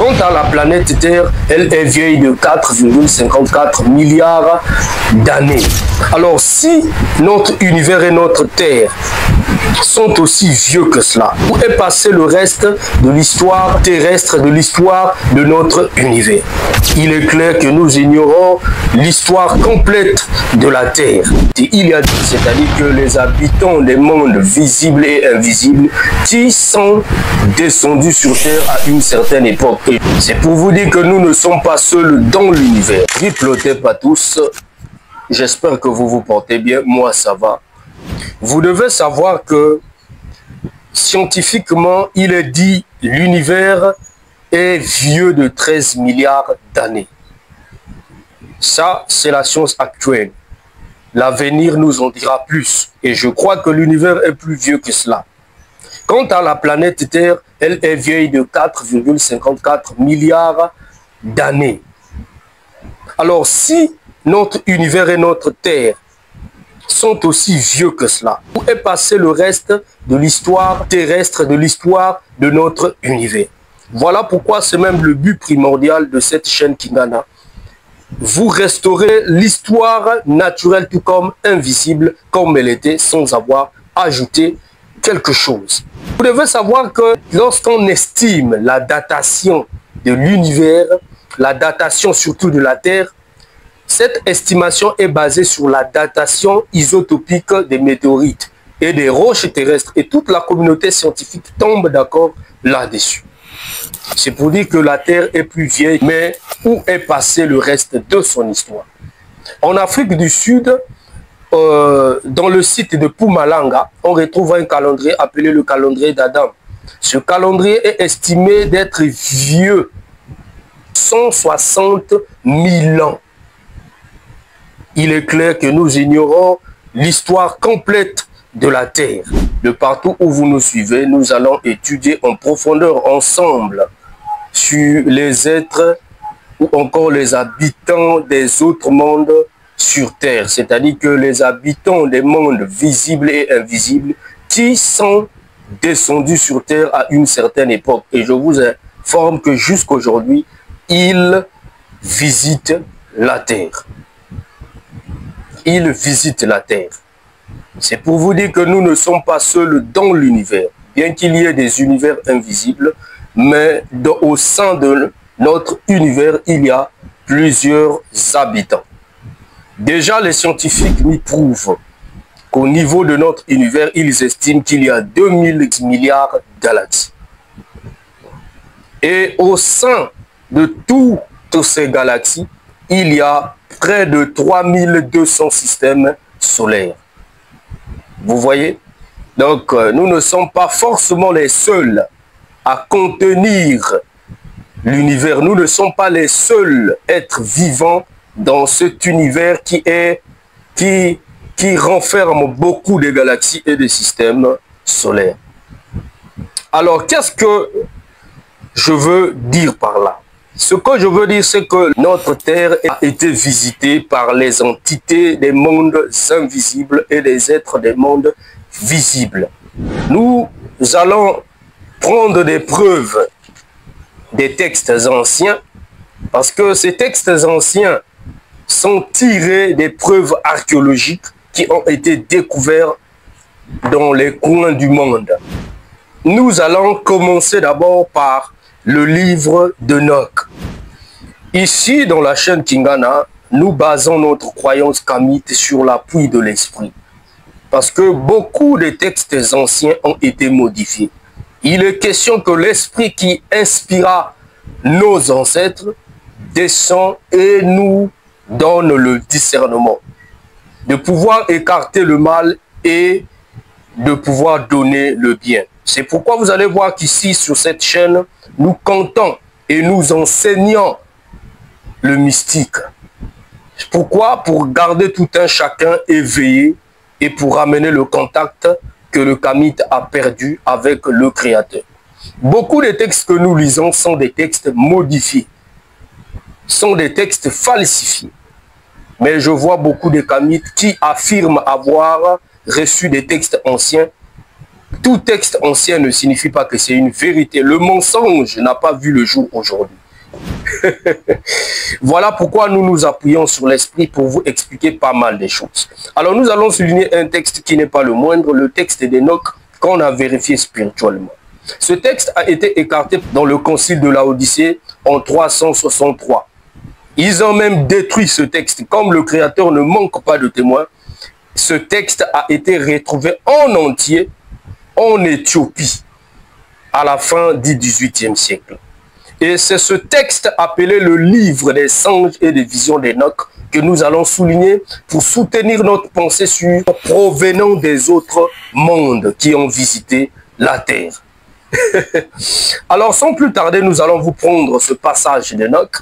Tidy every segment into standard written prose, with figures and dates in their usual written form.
Quant à la planète Terre, elle est vieille de 4,54 milliards d'années. Alors si notre univers et notre Terre sont aussi vieux que cela, où est passé le reste de l'histoire terrestre, de l'histoire de notre univers? Il est clair que nous ignorons l'histoire complète de la Terre. Et il y a, c'est-à-dire que les habitants des mondes visibles et invisibles qui sont descendus sur Terre à une certaine époque. C'est pour vous dire que nous ne sommes pas seuls dans l'univers. Vive le Terre à tous. J'espère que vous vous portez bien. Moi, ça va. Vous devez savoir que scientifiquement, il est dit l'univers est vieux de 13 milliards d'années. Ça, c'est la science actuelle. L'avenir nous en dira plus. Et je crois que l'univers est plus vieux que cela. Quant à la planète Terre, elle est vieille de 4,54 milliards d'années. Alors, si notre univers et notre Terre sont aussi vieux que cela, où est passé le reste de l'histoire terrestre, de l'histoire de notre univers? Voilà pourquoi c'est même le but primordial de cette chaîne Kingana. Vous restaurez l'histoire naturelle tout comme invisible, comme elle était, sans avoir ajouté quelque chose. Vous devez savoir que lorsqu'on estime la datation de l'univers, la datation surtout de la Terre, cette estimation est basée sur la datation isotopique des météorites et des roches terrestres. Et toute la communauté scientifique tombe d'accord là-dessus. C'est pour dire que la Terre est plus vieille, mais où est passé le reste de son histoire? En Afrique du Sud, dans le site de Mpumalanga, on retrouve un calendrier appelé le calendrier d'Adam. Ce calendrier est estimé d'être vieux 160 000 ans. Il est clair que nous ignorons l'histoire complète de la Terre. De partout où vous nous suivez, nous allons étudier en profondeur ensemble sur les êtres ou encore les habitants des autres mondes sur Terre. C'est-à-dire que les habitants des mondes visibles et invisibles qui sont descendus sur Terre à une certaine époque. Et je vous informe que jusqu'aujourd'hui, ils visitent la Terre. Ils visitent la Terre. C'est pour vous dire que nous ne sommes pas seuls dans l'univers, bien qu'il y ait des univers invisibles, mais au sein de notre univers, il y a plusieurs habitants. Déjà, les scientifiques nous prouvent qu'au niveau de notre univers, ils estiment qu'il y a 2000 milliards de galaxies. Et au sein de toutes ces galaxies, il y a près de 3200 systèmes solaires. Vous voyez? Donc, nous ne sommes pas forcément les seuls à contenir l'univers. Nous ne sommes pas les seuls êtres vivants dans cet univers qui renferme beaucoup de galaxies et de systèmes solaires. Alors, qu'est-ce que je veux dire par là? Ce que je veux dire, c'est que notre Terre a été visitée par les entités des mondes invisibles et des êtres des mondes visibles. Nous allons prendre des preuves des textes anciens, parce que ces textes anciens sont tirés des preuves archéologiques qui ont été découvertes dans les coins du monde. Nous allons commencer d'abord par le livre d'Enoch. Ici, dans la chaîne Kingana, nous basons notre croyance kamite sur l'appui de l'esprit. Parce que beaucoup de textes anciens ont été modifiés. Il est question que l'esprit qui inspira nos ancêtres descend et nous donne le discernement. De pouvoir écarter le mal et de pouvoir donner le bien. C'est pourquoi vous allez voir qu'ici, sur cette chaîne, nous comptons et nous enseignons le mystique. Pourquoi? Pour garder tout un chacun éveillé et pour ramener le contact que le kamite a perdu avec le Créateur. Beaucoup de textes que nous lisons sont des textes modifiés, sont des textes falsifiés. Mais je vois beaucoup de kamites qui affirment avoir reçu des textes anciens Tout texte ancien ne signifie pas que c'est une vérité. Le mensonge n'a pas vu le jour aujourd'hui. Voilà pourquoi nous nous appuyons sur l'esprit pour vous expliquer pas mal de choses. Alors nous allons souligner un texte qui n'est pas le moindre, le texte d'Enoch qu'on a vérifié spirituellement. Ce texte a été écarté dans le concile de Laodicée en 363. Ils ont même détruit ce texte. Comme le Créateur ne manque pas de témoins, ce texte a été retrouvé en entier en Éthiopie à la fin du XVIIIe siècle. Et c'est ce texte appelé le livre des songes et des visions d'Enoch que nous allons souligner pour soutenir notre pensée sur provenant des autres mondes qui ont visité la terre. Alors sans plus tarder, nous allons vous prendre ce passage d'Enoch.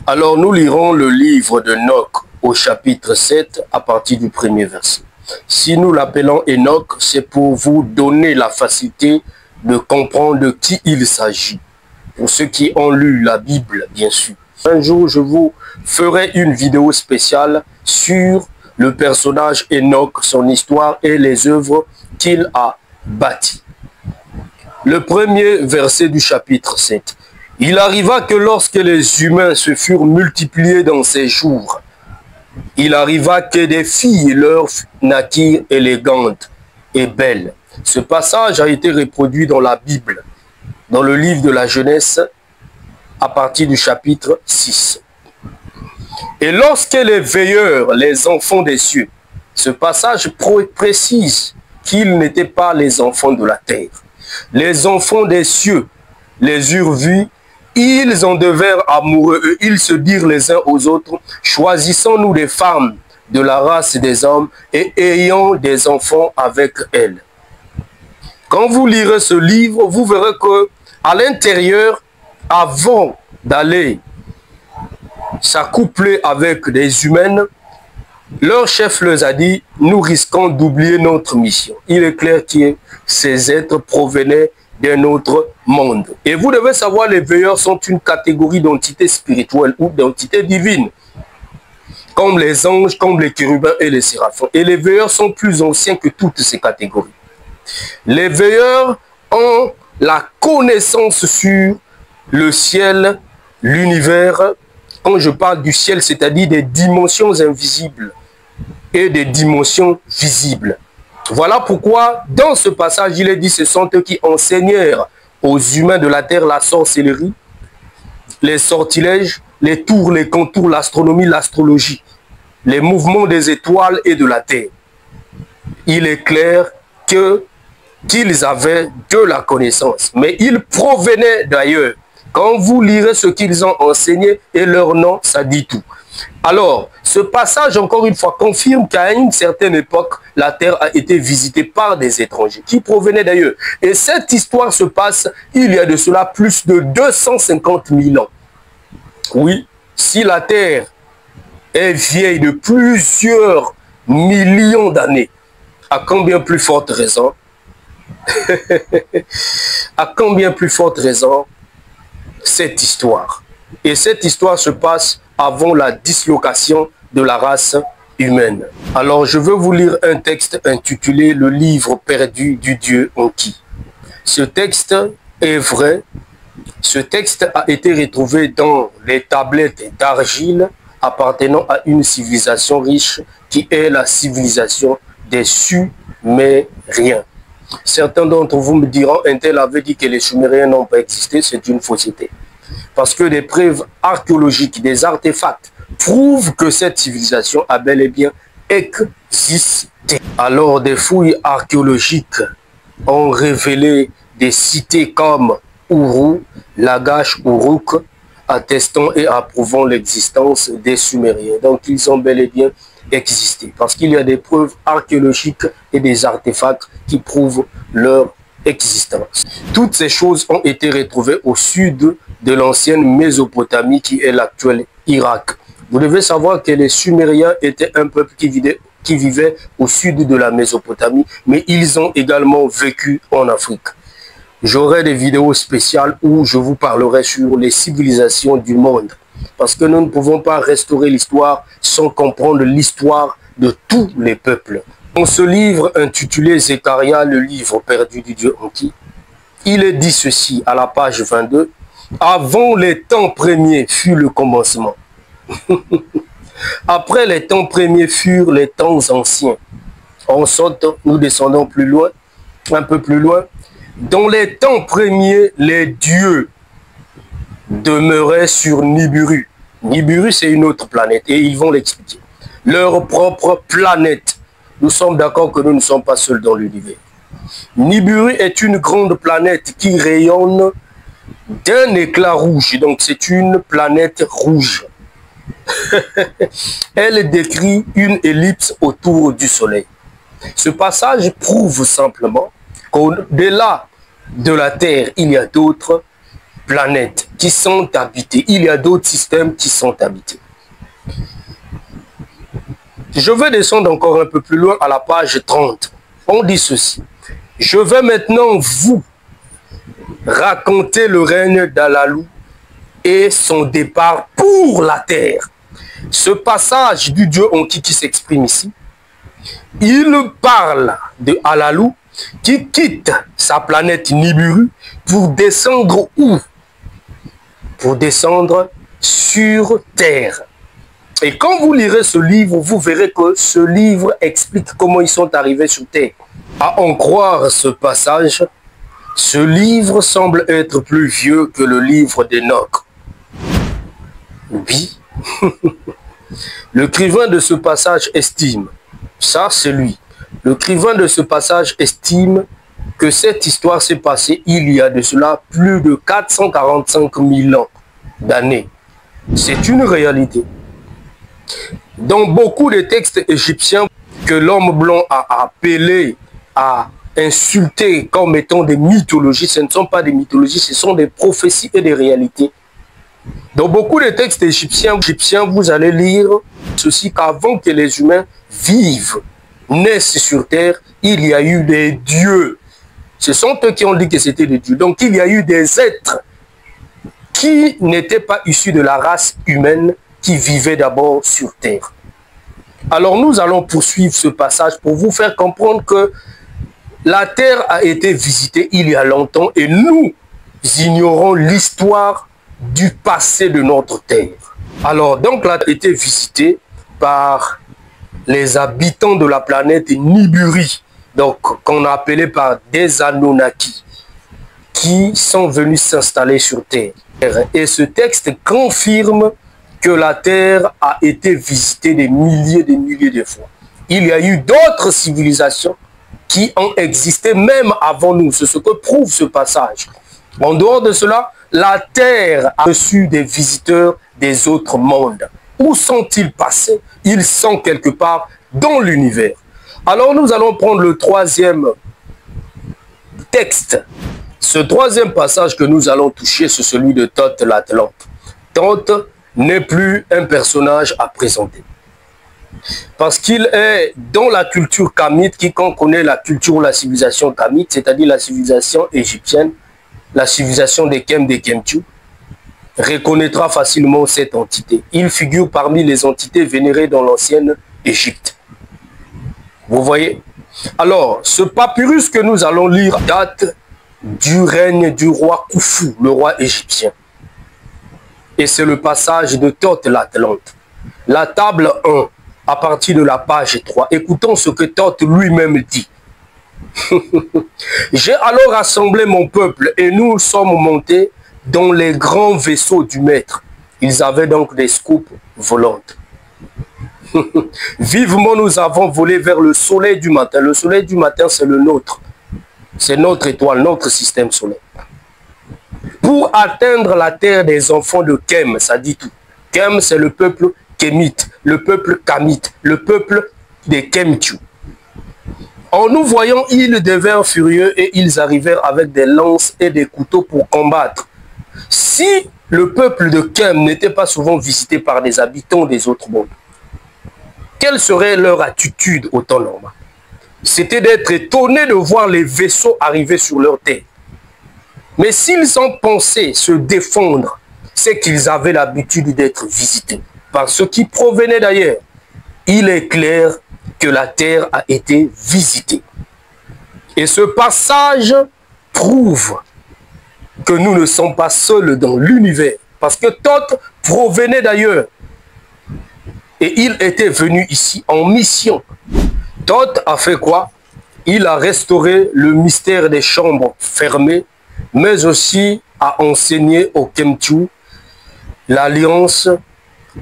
Alors nous lirons le livre d'Enoch au chapitre 7 à partir du premier verset. Si nous l'appelons Enoch, c'est pour vous donner la facilité de comprendre de qui il s'agit. Pour ceux qui ont lu la Bible, bien sûr. Un jour, je vous ferai une vidéo spéciale sur le personnage Enoch, son histoire et les œuvres qu'il a bâties. Le premier verset du chapitre 7. Il arriva que lorsque les humains se furent multipliés dans ces jours, il arriva que des filles leur naquirent élégantes et belles. Ce passage a été reproduit dans la Bible, dans le livre de la Genèse, à partir du chapitre 6. Et lorsque les veilleurs, les enfants des cieux, ce passage précise qu'ils n'étaient pas les enfants de la terre. Les enfants des cieux les eurent vus, ils en devinrent amoureux, et ils se dirent les uns aux autres, choisissons-nous des femmes de la race des hommes et ayant des enfants avec elles. Quand vous lirez ce livre, vous verrez que à l'intérieur, avant d'aller s'accoupler avec des humaines, leur chef leur a dit, nous risquons d'oublier notre mission. Il est clair que ces êtres provenaient d'un autre monde. Et vous devez savoir, les veilleurs sont une catégorie d'entités spirituelles ou d'entités divines, comme les anges, comme les chérubins et les séraphins. Et les veilleurs sont plus anciens que toutes ces catégories. Les veilleurs ont la connaissance sur le ciel, l'univers. Quand je parle du ciel, c'est-à-dire des dimensions invisibles et des dimensions visibles. Voilà pourquoi, dans ce passage, il est dit, ce sont eux qui enseignèrent aux humains de la terre la sorcellerie, les sortilèges, les tours, les contours, l'astronomie, l'astrologie, les mouvements des étoiles et de la terre. Il est clair qu'ils avaient de la connaissance, mais ils provenaient d'ailleurs. Quand vous lirez ce qu'ils ont enseigné et leur nom, ça dit tout. Alors, ce passage, encore une fois, confirme qu'à une certaine époque, la terre a été visitée par des étrangers qui provenaient d'ailleurs. Et cette histoire se passe, il y a de cela plus de 250 000 ans. Oui, si la terre est vieille de plusieurs millions d'années, à combien plus forte raison à combien plus forte raison cette histoire. Et cette histoire se passe avant la dislocation de la race humaine. Alors je veux vous lire un texte intitulé « Le livre perdu du Dieu Enki ». Ce texte est vrai. Ce texte a été retrouvé dans les tablettes d'argile appartenant à une civilisation riche qui est la civilisation des Sumériens. Certains d'entre vous me diront, un tel avait dit que les Sumériens n'ont pas existé, c'est une fausseté. Parce que des preuves archéologiques, des artefacts prouvent que cette civilisation a bel et bien existé. Alors des fouilles archéologiques ont révélé des cités comme Uru, Lagash, Uruk, attestant et approuvant l'existence des Sumériens. Donc ils ont bel et bien existé. Parce qu'il y a des preuves archéologiques et des artefacts qui prouvent leur existence. Toutes ces choses ont été retrouvées au sud de l'ancienne Mésopotamie qui est l'actuel Irak. Vous devez savoir que les Sumériens étaient un peuple qui vivait au sud de la Mésopotamie, mais ils ont également vécu en Afrique. J'aurai des vidéos spéciales où je vous parlerai sur les civilisations du monde. Parce que nous ne pouvons pas restaurer l'histoire sans comprendre l'histoire de tous les peuples Dans ce livre intitulé Zécharia, le livre perdu du Dieu Enki, il est dit ceci à la page 22. Avant les temps premiers fut le commencement. Après les temps premiers furent les temps anciens. On saute, nous descendons plus loin, un peu plus loin. Dans les temps premiers, les dieux demeuraient sur Nibiru. Nibiru, c'est une autre planète et ils vont l'expliquer. Leur propre planète. Nous sommes d'accord que nous ne sommes pas seuls dans l'univers. Nibiru est une grande planète qui rayonne d'un éclat rouge. Donc c'est une planète rouge. Elle décrit une ellipse autour du Soleil. Ce passage prouve simplement qu'au-delà de la Terre, il y a d'autres planètes qui sont habitées. Il y a d'autres systèmes qui sont habités. Je vais descendre encore un peu plus loin à la page 30. On dit ceci. Je vais maintenant vous raconter le règne d'Alalou et son départ pour la terre. Ce passage du Dieu Enki qui s'exprime ici, il parle de Alalou qui quitte sa planète Nibiru pour descendre où? Pour descendre sur terre. Et quand vous lirez ce livre, vous verrez que ce livre explique comment ils sont arrivés sur terre. À en croire ce passage, ce livre semble être plus vieux que le livre d'Enoch. Oui. L'écrivain de ce passage estime, ça c'est lui, l'écrivain de ce passage estime que cette histoire s'est passée il y a de cela plus de 445 000 ans d'années. C'est une réalité. Dans beaucoup de textes égyptiens que l'homme blanc a appelés à insulter comme étant des mythologies, ce ne sont pas des mythologies, ce sont des prophéties et des réalités. Dans beaucoup de textes égyptiens, vous allez lire ceci, qu'avant que les humains vivent, naissent sur terre, il y a eu des dieux. Ce sont eux qui ont dit que c'était des dieux. Donc il y a eu des êtres qui n'étaient pas issus de la race humaine, qui vivaient d'abord sur terre. Alors nous allons poursuivre ce passage pour vous faire comprendre que la terre a été visitée il y a longtemps et nous ignorons l'histoire du passé de notre terre. Alors donc elle a été visitée par les habitants de la planète Niburi, donc qu'on a appelé par des Anunnaki, qui sont venus s'installer sur terre. Et ce texte confirme que la terre a été visitée des milliers de fois. Il y a eu d'autres civilisations qui ont existé même avant nous. C'est ce que prouve ce passage. En dehors de cela, la terre a reçu des visiteurs des autres mondes. Où sont-ils passés? Ils sont quelque part dans l'univers. Alors nous allons prendre le troisième texte. Ce troisième passage que nous allons toucher, c'est celui de Thoth l'Atlante. Thoth n'est plus un personnage à présenter. Parce qu'il est dans la culture kamite, quiconque connaît la culture ou la civilisation kamite, c'est-à-dire la civilisation égyptienne, la civilisation des Kem, des Kemtu, reconnaîtra facilement cette entité. Il figure parmi les entités vénérées dans l'ancienne Égypte. Vous voyez? Alors, ce papyrus que nous allons lire date du règne du roi Khufu, le roi égyptien. Et c'est le passage de Thoth l'Atlante. La table 1, à partir de la page 3. Écoutons ce que Thoth lui-même dit. J'ai alors rassemblé mon peuple et nous sommes montés dans les grands vaisseaux du maître. Ils avaient donc des scoupes volantes. Vivement nous avons volé vers le soleil du matin. Le soleil du matin, c'est le nôtre. C'est notre étoile, notre système solaire. Pour atteindre la terre des enfants de Kem, ça dit tout. Kem, c'est le peuple kémite, le peuple kamite, le peuple des Kemtu. En nous voyant, ils devinrent furieux et ils arrivèrent avec des lances et des couteaux pour combattre. Si le peuple de Kem n'était pas souvent visité par des habitants des autres mondes, quelle serait leur attitude au temps normal? C'était d'être étonnés de voir les vaisseaux arriver sur leur terre. Mais s'ils ont pensé se défendre, c'est qu'ils avaient l'habitude d'être visités par ceux qui provenaient d'ailleurs. Il est clair que la terre a été visitée. Et ce passage prouve que nous ne sommes pas seuls dans l'univers. Parce que Thoth provenait d'ailleurs. Et il était venu ici en mission. Thoth a fait quoi? Il a restauré le mystère des chambres fermées, mais aussi a enseigné au Kemtu l'alliance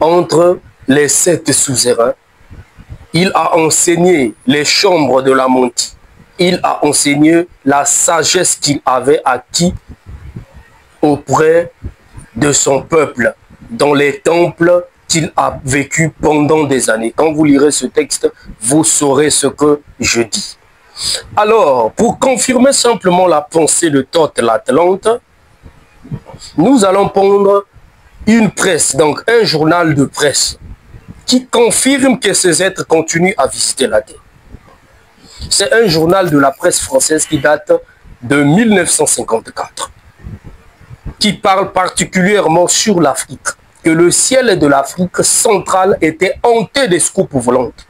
entre les 7 suzerains. Il a enseigné les chambres de la Montie. Il a enseigné la sagesse qu'il avait acquis auprès de son peuple dans les temples qu'il a vécu pendant des années. Quand vous lirez ce texte, vous saurez ce que je dis. Alors, pour confirmer simplement la pensée de Thoth l'Atlante, nous allons prendre une presse, donc un journal de presse, qui confirme que ces êtres continuent à visiter la Terre. C'est un journal de la presse française qui date de 1954, qui parle particulièrement sur l'Afrique, que le ciel de l'Afrique centrale était hanté des scoups volantes.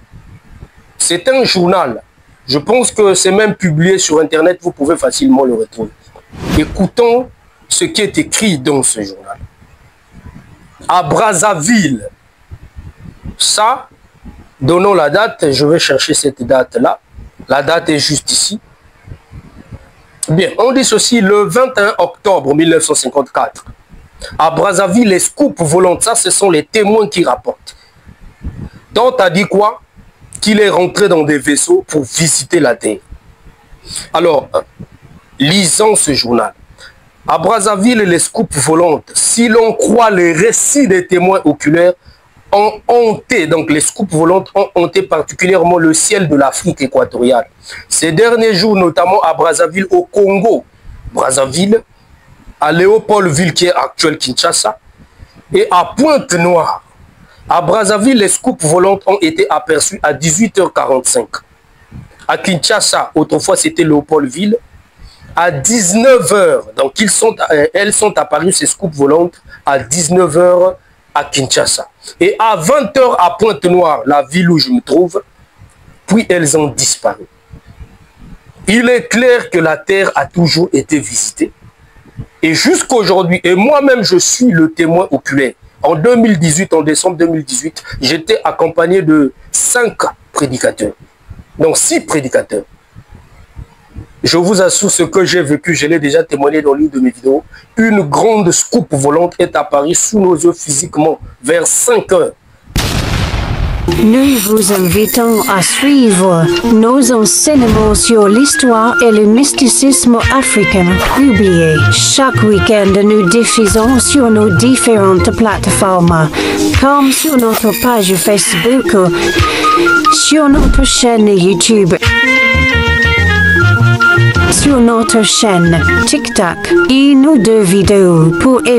C'est un journal, je pense que c'est même publié sur Internet, vous pouvez facilement le retrouver. Écoutons ce qui est écrit dans ce journal. À Brazzaville, ça, donnons la date, je vais chercher cette date-là. La date est juste ici. Bien, on dit ceci, le 21 octobre 1954. À Brazzaville, les scoups volantes, ça, ce sont les témoins qui rapportent. Thoth a dit quoi? Qu'il est rentré dans des vaisseaux pour visiter la Terre. Alors, lisons ce journal. À Brazzaville, les scoups volantes, si l'on croit les récits des témoins oculaires, ont hanté, donc les scoups volantes ont hanté particulièrement le ciel de l'Afrique équatoriale. Ces derniers jours, notamment à Brazzaville, au Congo, Brazzaville, à Léopoldville, qui est actuelle Kinshasa, et à Pointe-Noire. À Brazzaville, les scoups volantes ont été aperçus à 18h45. À Kinshasa, autrefois c'était Léopoldville, à 19h. Donc elles sont apparues, ces scoups volantes, à 19h à Kinshasa. Et à 20h à Pointe-Noire, la ville où je me trouve, puis elles ont disparu. Il est clair que la Terre a toujours été visitée. Et jusqu'aujourd'hui, et moi-même je suis le témoin oculaire. En 2018, en décembre 2018, j'étais accompagné de 5 prédicateurs. Donc 6 prédicateurs. Je vous assure ce que j'ai vécu, je l'ai déjà témoigné dans l'une de mes vidéos. Une grande scoop volante est apparue sous nos yeux physiquement vers 5 heures. Nous vous invitons à suivre nos enseignements sur l'histoire et le mysticisme africain. Publiés chaque week-end, nous diffusons sur nos différentes plateformes, comme sur notre page Facebook, sur notre chaîne YouTube, sur notre chaîne TikTok et nos 2 vidéos pour